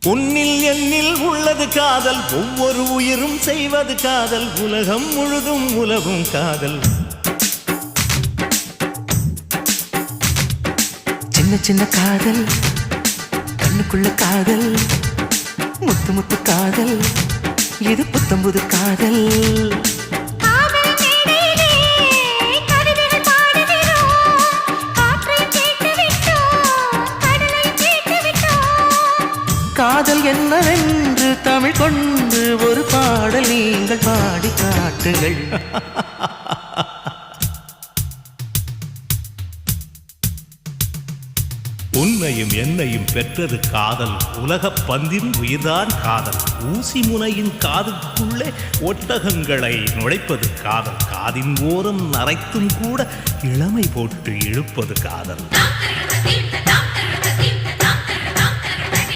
உன்னில் என்னில் உள்ளது காதல், ஒவ்வொரு உயிரும் செய்வது காதல், உலகம் முழுதும் உலகும் காதல். சின்ன சின்ன காதல், கண்ணுக்குள்ள காதல், முத்து முத்து காதல், இது புத்தம்புது காதல். காதல் என்னவென்று தமிழ் கொண்டு ஒரு பாடல் நீங்கள் பாடி காட்டுங்கள். உன்னையும் என்னையும் பெற்றது காதல், உலகப் பந்தின் உயிர்தான் காதல். ஊசி முனையின் காதுக்குள்ளே ஒட்டகங்களை நுழைப்பது காதல். காதின் ஓரம் நரைத்தும் கூட இளமை போட்டு இழுப்பது காதல்.